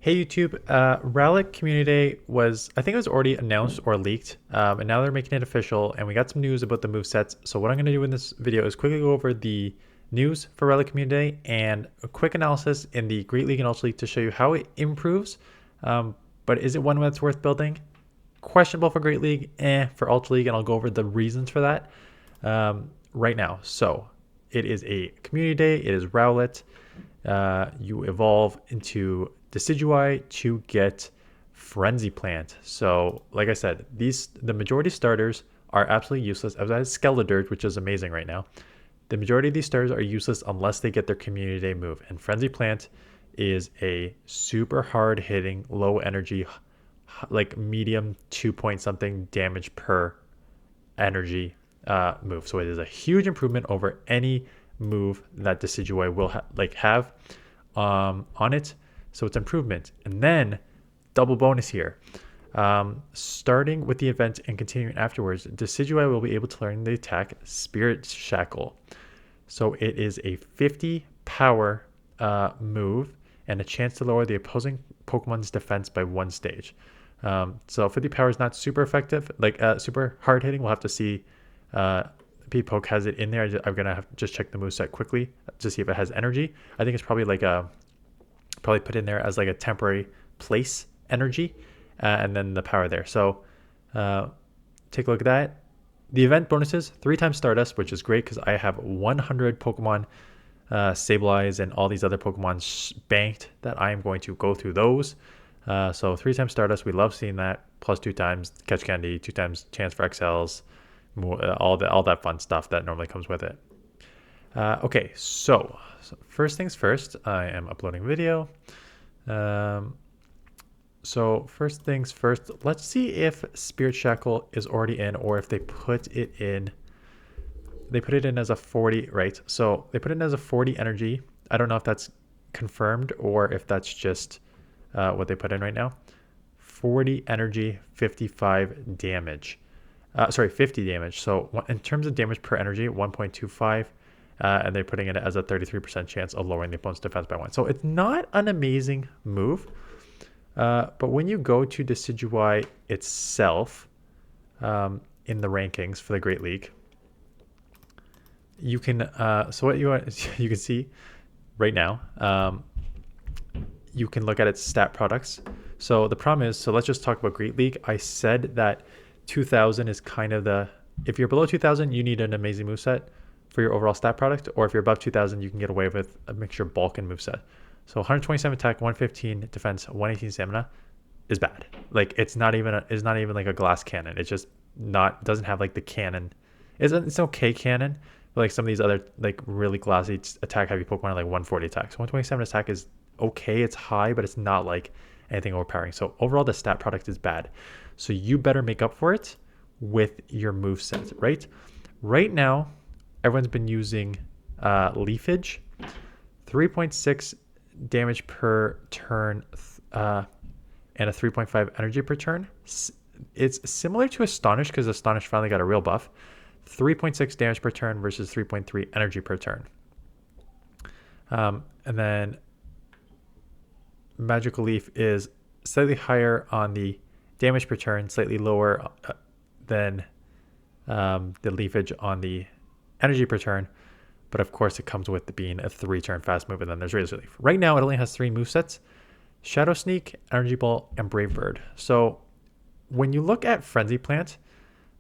Hey YouTube, Rowlet Community Day was, I think it was already announced or leaked, and now they're making it official, and we got some news about the movesets. So what I'm going to do in this video is quickly go over the news for Rowlet Community Day and a quick analysis in the Great League and Ultra League to show you how it improves. But is it one that's worth building? Questionable for Great League, for Ultra League, and I'll go over the reasons for that right now. So it is a Community Day, it is Rowlet. You evolve into Decidueye to get Frenzy Plant. So, like I said, the majority starters are absolutely useless. As Skeledirge, which is amazing right now. The majority of these starters are useless unless they get their Community Day move. And Frenzy Plant is a super hard hitting, low energy, like medium 2 point something damage per energy move. So it is a huge improvement over any move that Decidueye will have on it. So it's improvement. And then double bonus here. Starting with the event and continuing afterwards, Decidueye will be able to learn the attack Spirit Shackle. So it is a 50 power move and a chance to lower the opposing Pokemon's defense by 1 stage. So 50 power is not super effective, super hard hitting. We'll have to see. Poke has it in there. I'm gonna have to just check the moveset quickly to see if it has energy. I think it's probably probably put in there as like a temporary place energy, and then the power there. So take a look at that. The event bonuses 3 times Stardust, which is great because I have 100 Pokemon Sableye and all these other Pokemon banked that I am going to go through those. So 3 times Stardust, we love seeing that. Plus 2 times Catch Candy, 2 times chance for XLs, all that fun stuff that normally comes with it. Okay, so first things first, I am uploading video. So first things first, let's see if Spirit Shackle is already in, or if they put it in. They put it in as a 40, right? So they put it in as a 40 energy. I don't know if that's confirmed or if that's just what they put in right now. 40 energy, 55 damage. 50 damage. So in terms of damage per energy, 1.25. And they're putting it as a 33% chance of lowering the opponent's defense by 1. So it's not an amazing move. But when you go to Decidueye itself in the rankings for the Great League, you can so what you can see right now, you can look at its stat products. So the problem is, so let's just talk about Great League. I said that 2000 is kind of if you're below 2000, you need an amazing moveset for your overall stat product, or if you're above 2000, you can get away with a mixture of bulk and moveset. So 127 attack, 115 defense, 118 stamina is bad. Like it's not even like a glass cannon. It's just doesn't have like the cannon. It's okay cannon, but like some of these other like really glassy attack heavy Pokemon are like 140 attack. So 127 attack is okay. It's high, but it's not like anything overpowering. So overall, the stat product is bad. So you better make up for it with your moveset, right? Right now, everyone's been using Leafage, 3.6 damage per turn, and a 3.5 energy per turn. It's similar to Astonish because Astonish finally got a real buff. 3.6 damage per turn versus 3.3 energy per turn. And then Magical Leaf is slightly higher on the damage per turn, slightly lower than the Leafage on the energy per turn, but of course it comes with being a 3-turn fast move, and then there's Razor Leaf. Right now it only has 3 movesets: Shadow Sneak, Energy Ball, and Brave Bird. So when you look at Frenzy Plant,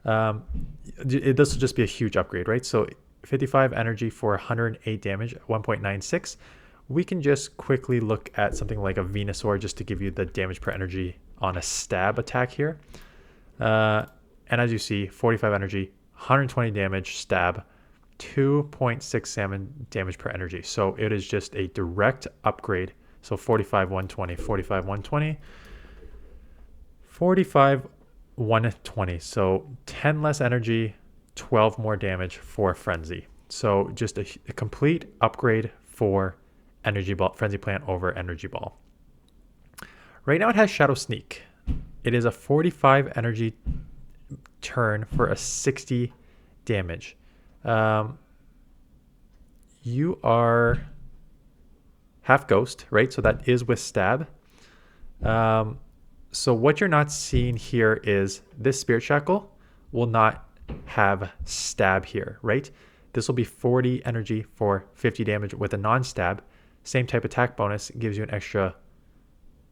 this will just be a huge upgrade, right? So 55 energy for 108 damage, 1.96. We can just quickly look at something like a Venusaur just to give you the damage per energy on a stab attack here. And as you see, 45 energy, 120 damage, stab, 2.67 damage per energy. So it is just a direct upgrade. So 45, 120, 45, 120, 45, 120. So 10 less energy, 12 more damage for Frenzy. So just a complete upgrade for Energy Ball, Frenzy Plant over Energy Ball. Right now it has Shadow Sneak. It is a 45 energy turn for a 60 damage. You are half ghost, right? So that is with stab. So what you're not seeing here is this Spirit Shackle will not have stab here, right? This will be 40 energy for 50 damage with a non-stab. Same type attack bonus gives you an extra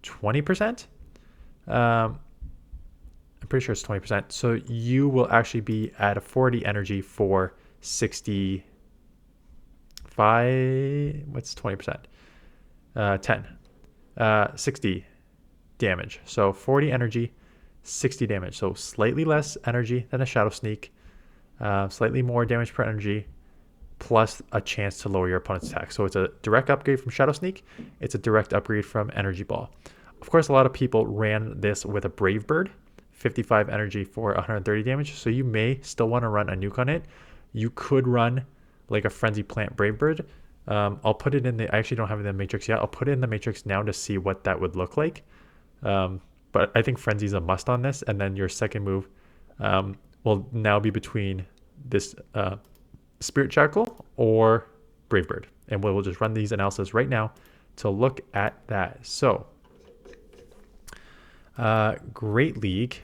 20%. I'm pretty sure it's 20%. So you will actually be at a 40 energy for 65. What's 20%? 10. 60 damage. So 40 energy, 60 damage. So slightly less energy than a Shadow Sneak, slightly more damage per energy, plus a chance to lower your opponent's attack. So it's a direct upgrade from Shadow Sneak. It's a direct upgrade from Energy Ball. Of course, a lot of people ran this with a Brave Bird, 55 energy for 130 damage. So you may still want to run a nuke on it. You could run like a Frenzy Plant Brave Bird. I'll put it in the, I actually don't have it in the matrix yet. I'll put it in the matrix now to see what that would look like. But I think Frenzy's a must on this. And then your second move will now be between this Spirit Shackle or Brave Bird. And we'll just run these analysis right now to look at that. So, Great League.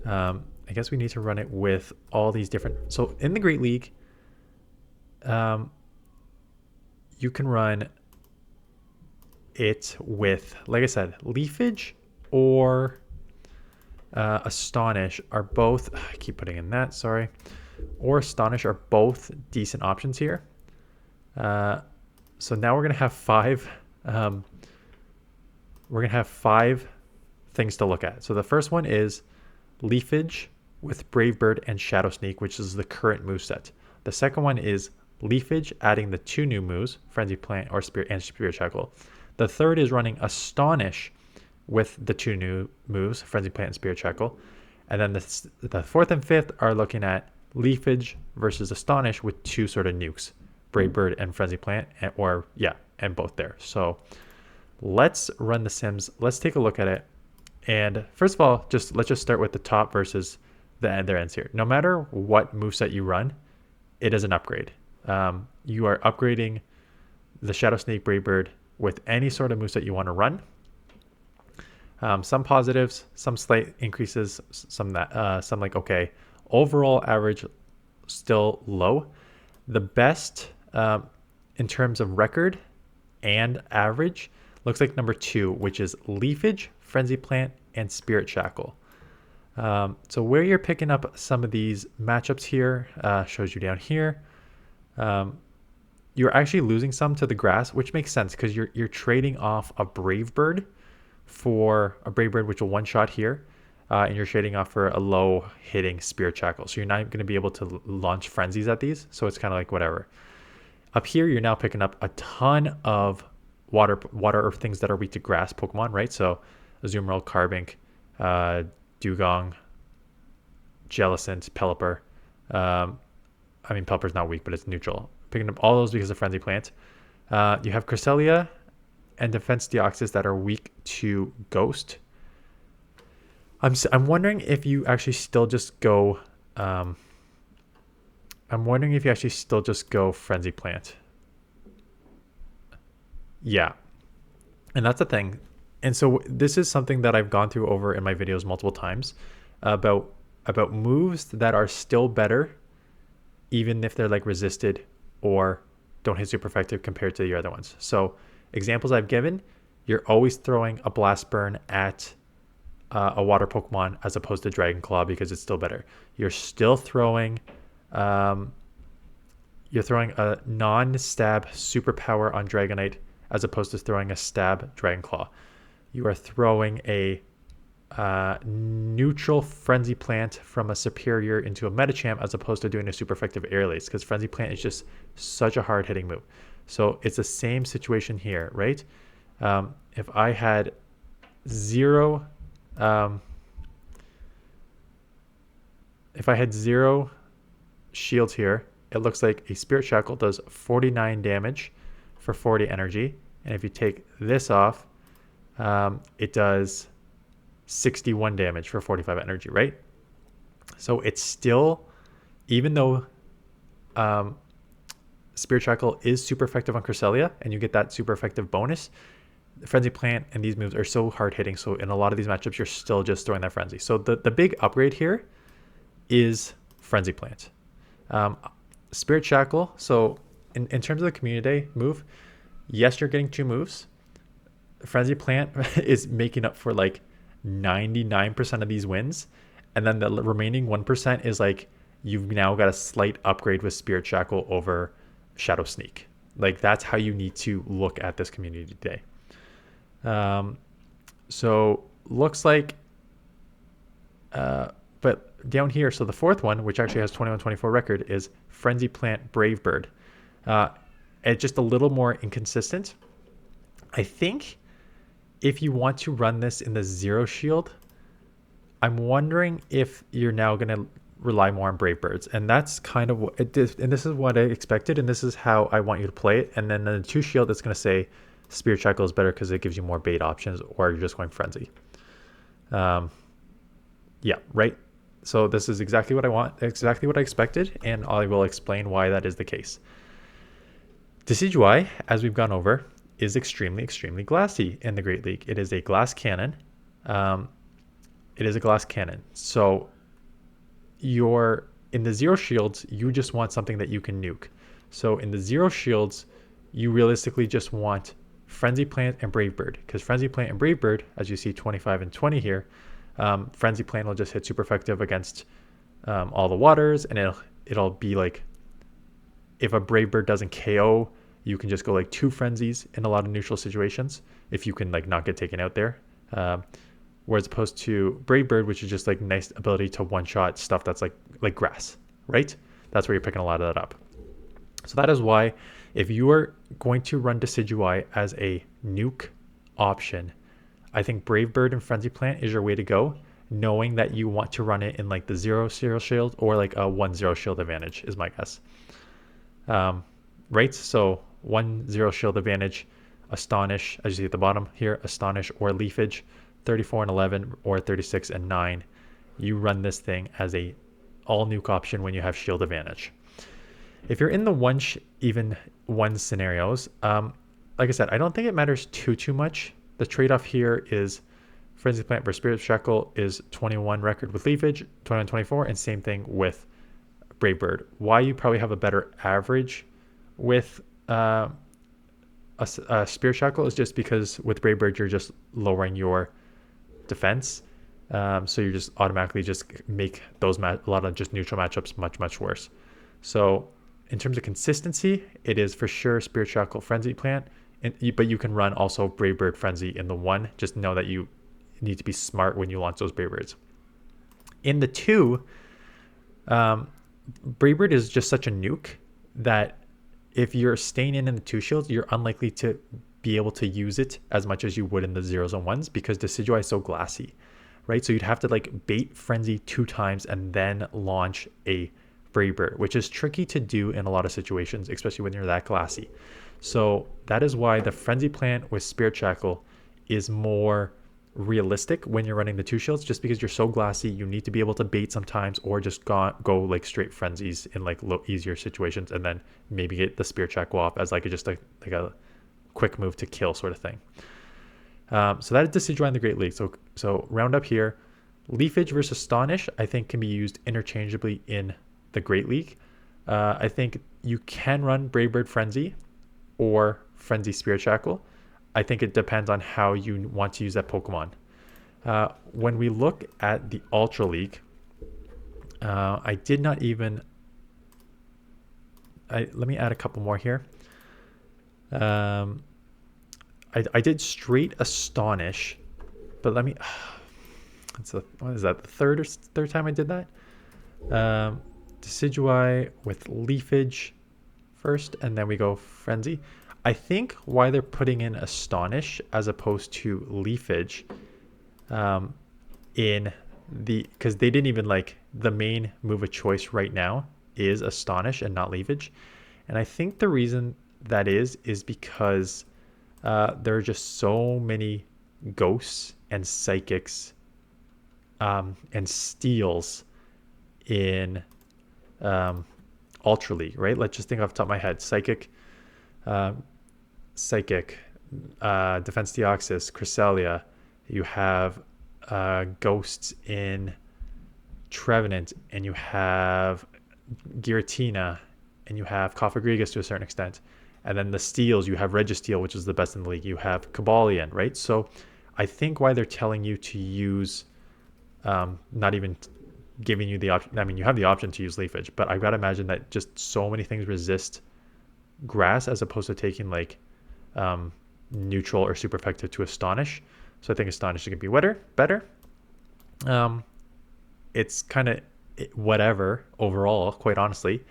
I guess we need to run it with all these different. So in the Great League, you can run it with, like I said, Leafage or Astonish are both, I keep putting in that, sorry, or Astonish are both decent options here. So now we're going to have five, things to look at. So the first one is Leafage with Brave Bird and Shadow Sneak, which is the current moveset. The second one is Leafage, adding the two new moves, Frenzy Plant or Spirit Shackle. The third is running Astonish with the two new moves, Frenzy Plant and Spirit Shackle. And then the fourth and fifth are looking at Leafage versus Astonish with two sort of nukes, Brave Bird and Frenzy Plant, and both there. So let's run the sims. Let's take a look at it. And first of all, let's just start with the top versus their ends here. No matter what moveset you run, it is an upgrade. You are upgrading the Shadow Sneak Brave Bird with any sort of moveset you want to run. Some positives, some slight increases, some like okay. Overall average still low. The best in terms of record and average looks like number 2, which is Leafage, Frenzy Plant, and Spirit Shackle. So where you're picking up some of these matchups here, shows you down here. You're actually losing some to the grass, which makes sense because you're trading off a Brave Bird for a Brave Bird, which will one-shot here, and you're trading off for a low-hitting Spirit Shackle. So you're not going to be able to launch frenzies at these, so it's kind of like whatever. Up here, you're now picking up a ton of water or things that are weak to grass Pokemon, right? So Azumarill, Carbink, Dugong, Jellicent, Pelipper. I mean, Pelipper's not weak, but it's neutral. Picking up all those because of Frenzy Plant. You have Cresselia and Defense Deoxys that are weak to Ghost. I'm wondering if you actually still just go. I'm wondering if you actually still just go Frenzy Plant. Yeah, and that's the thing. And so this is something that I've gone through over in my videos multiple times about moves that are still better, even if they're like resisted or don't hit super effective compared to the other ones. So examples I've given, you're always throwing a Blast Burn at a water Pokemon as opposed to Dragon Claw because it's still better. You're still throwing a non-stab superpower on Dragonite as opposed to throwing a stab Dragon Claw. You are throwing a neutral Frenzy Plant from a superior into a Medicham as opposed to doing a super effective Air Lace because Frenzy Plant is just such a hard hitting move. So it's the same situation here, right? If I had zero shields here, it looks like a Spirit Shackle does 49 damage for 40 energy. And if you take this off, it does 61 damage for 45 energy, right? So it's still, even though Spirit Shackle is super effective on Cresselia and you get that super effective bonus, Frenzy Plant and these moves are so hard hitting. So in a lot of these matchups, you're still just throwing that Frenzy. So the big upgrade here is Frenzy Plant. Spirit Shackle. So in terms of the community day move, yes, you're getting 2 moves. Frenzy Plant is making up for like 99% of these wins. And then the remaining 1% is like you've now got a slight upgrade with Spirit Shackle over Shadow Sneak. Like that's how you need to look at this community day. So looks like, but down here, so the 4th one, which actually has 21-24 record, is Frenzy Plant Brave Bird. It's just a little more inconsistent. I think if you want to run this in the 0 shield, I'm wondering if you're now going to rely more on Brave Birds. And that's kind of what it is. And this is what I expected. And this is how I want you to play it. And then the 2 shield, it's going to say Spirit Shackle is better because it gives you more bait options, or you're just going Frenzy. Yeah, right. So this is exactly what I want, exactly what I expected. And I will explain why that is the case. Decidueye, as we've gone over, is extremely, extremely glassy in the Great League. It is a glass cannon. So you're in the 0 shields, you just want something that you can nuke. So in the 0 shields, you realistically just want Frenzy Plant and Brave Bird, because Frenzy Plant and Brave Bird, as you see 25 and 20 here, Frenzy Plant will just hit super effective against all the waters, and it'll be like, if a Brave Bird doesn't KO, you can just go like 2 frenzies in a lot of neutral situations if you can like not get taken out there. Whereas opposed to Brave Bird, which is just like nice ability to one-shot stuff that's like grass, right? That's where you're picking a lot of that up. So that is why if you are going to run Decidueye as a nuke option, I think Brave Bird and Frenzy Plant is your way to go, knowing that you want to run it in like the 0 shield or like a 1-0 shield advantage is my guess. Right? So 1-0 shield advantage, Astonish, as you see at the bottom here, Astonish or Leafage, 34 and 11 or 36 and 9. You run this thing as a all nuke option when you have shield advantage. If you're in the even one scenarios, like I said, I don't think it matters too much. The trade-off here is Frenzy Plant versus Spirit Shackle is 21 record with Leafage, 21-24, and same thing with Brave Bird. Why you probably have a better average with a Spirit Shackle is just because with Brave Bird you're just lowering your defense, so you just automatically just make those a lot of just neutral matchups much worse. So in terms of consistency, it is for sure Spirit Shackle, Frenzy Plant, but you can run also Brave Bird, Frenzy in the 1. Just know that you need to be smart when you launch those Brave Birds. In the 2, Brave Bird is just such a nuke that if you're staying in the 2 shields, you're unlikely to be able to use it as much as you would in the 0s and 1s because Decidueye is so glassy, right? So you'd have to like bait Frenzy 2 times and then launch a Brave Bird, which is tricky to do in a lot of situations, especially when you're that glassy. So that is why the Frenzy Plant with Spirit Shackle is more realistic when you're running the 2 shields, just because you're so glassy, you need to be able to bait sometimes or just go like straight frenzies in like easier situations and then maybe get the Spirit Shackle off as like a quick move to kill sort of thing. So that is Decidueye in the Great League. So round up here, Leafage versus Astonish I think can be used interchangeably in the Great League. I think you can run Brave Bird Frenzy or Frenzy Spirit Shackle. I think it depends on how you want to use that Pokemon. When we look at the Ultra League, I did not even... let me add a couple more here. I did straight Astonish, but let me... what is that? The third time I did that? Decidueye with Leafage first, and then we go Frenzy. I think why they're putting in Astonish as opposed to Leafage because they didn't even like the main move of choice right now is Astonish and not Leafage. And I think the reason that is because there are just so many ghosts and psychics and steals in Ultra League, right? Let's just think off the top of my head. Psychic, Defense Deoxys, Cresselia. You have Ghosts in Trevenant, and you have Giratina, and you have Cofagrigus to a certain extent. And then the steals, you have Registeel, which is the best in the league. You have Cobalion, right? So I think why they're telling you to use, not even giving you the option. I mean, you have the option to use Leafage, but I've got to imagine that just so many things resist grass as opposed to taking like neutral or super effective to Astonish. So I think Astonish is going to be better. It's kind of whatever overall, quite honestly.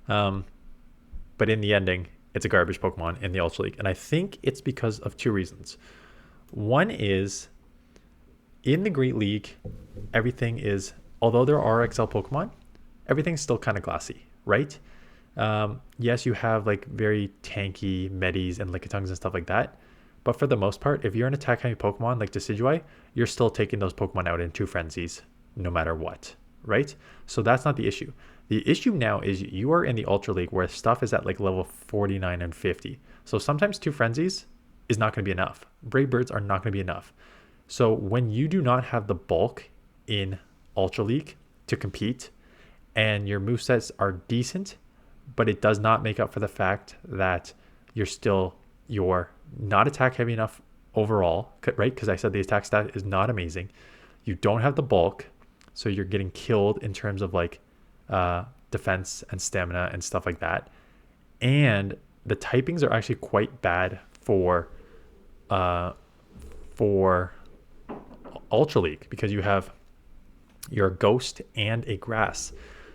But in the ending, it's a garbage Pokemon in the Ultra League. And I think it's because of two reasons. One is in the Great League, everything is, although there are XL Pokemon, everything's still kind of glassy, right? Yes, you have like very tanky Medis and Lickitungs and stuff like that. But for the most part, if you're an attack heavy Pokemon like Decidueye, you're still taking those Pokemon out in 2 frenzies no matter what, right? So that's not the issue. The issue now is you are in the Ultra League where stuff is at like level 49 and 50. So sometimes 2 frenzies is not going to be enough. Brave Birds are not going to be enough. So when you do not have the bulk in Ultra League to compete and your movesets are decent, but it does not make up for the fact that you're not attack heavy enough overall, right? Because I said the attack stat is not amazing. You don't have the bulk, so you're getting killed in terms of like defense and stamina and stuff like that. And the typings are actually quite bad for Ultra League because you have your Ghost and a Grass.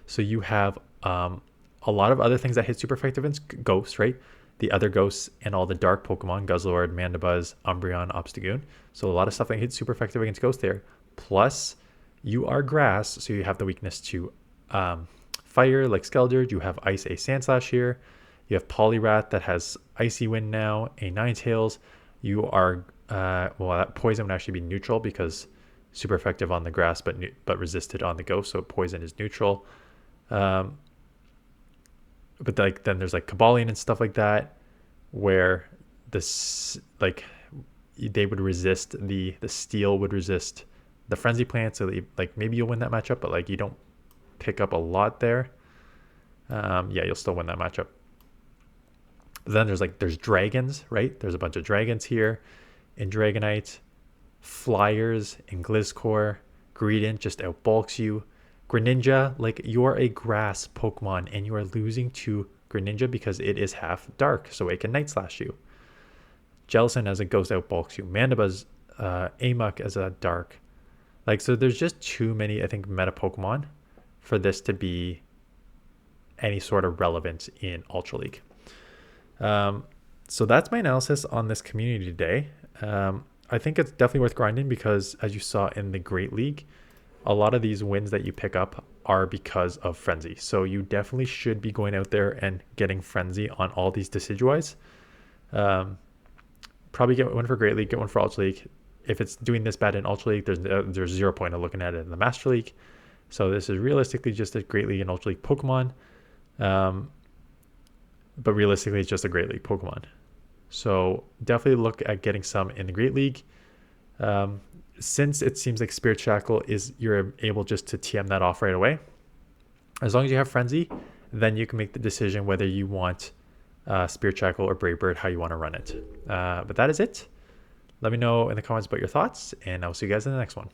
So you have a lot of other things that hit super effective in Ghost, right? The other Ghosts and all the dark Pokemon, Guzzlord, Mandibuzz, Umbreon, Obstagoon. So a lot of stuff that hits super effective against Ghost there. Plus, you are Grass, so you have the weakness to Fire, like Skeldred. You have Ice, a Sandslash here. You have Poliwrath that has Icy Wind now, a Ninetales. You are, well, that Poison would actually be neutral because super effective on the Grass, but resisted on the Ghost, so Poison is neutral. But like then there's like Cobalion and stuff like that, where this like they would resist the Steel would resist the Frenzy Plant, so that like maybe you'll win that matchup, but like you don't pick up a lot there. Yeah, you'll still win that matchup. Then there's dragons, right? There's a bunch of dragons here in Dragonite, Flyers in Gliscor, Greedent just outbulks you. Greninja, like you're a grass Pokemon and you are losing to Greninja because it is half dark, so it can Night Slash you. Jellicent as a Ghost outbulks you. Mandibuzz, Amok as a dark. Like, so there's just too many, I think, meta Pokemon for this to be any sort of relevance in Ultra League. So that's my analysis on this community today. I think it's definitely worth grinding because, as you saw in the Great League, a lot of these wins that you pick up are because of Frenzy. So you definitely should be going out there and getting Frenzy on all these Decidueyes. Probably get one for Great League, get one for Ultra League. If it's doing this bad in Ultra League, there's 0 point of looking at it in the Master League. So this is realistically just a Great League and Ultra League Pokemon. But realistically, it's just a Great League Pokemon. So definitely look at getting some in the Great League. Since it seems like Spirit Shackle you're able just to TM that off right away. As long as you have Frenzy, then you can make the decision whether you want Spirit Shackle or Brave Bird, how you want to run it. But that is it. Let me know in the comments about your thoughts, and I'll see you guys in the next one.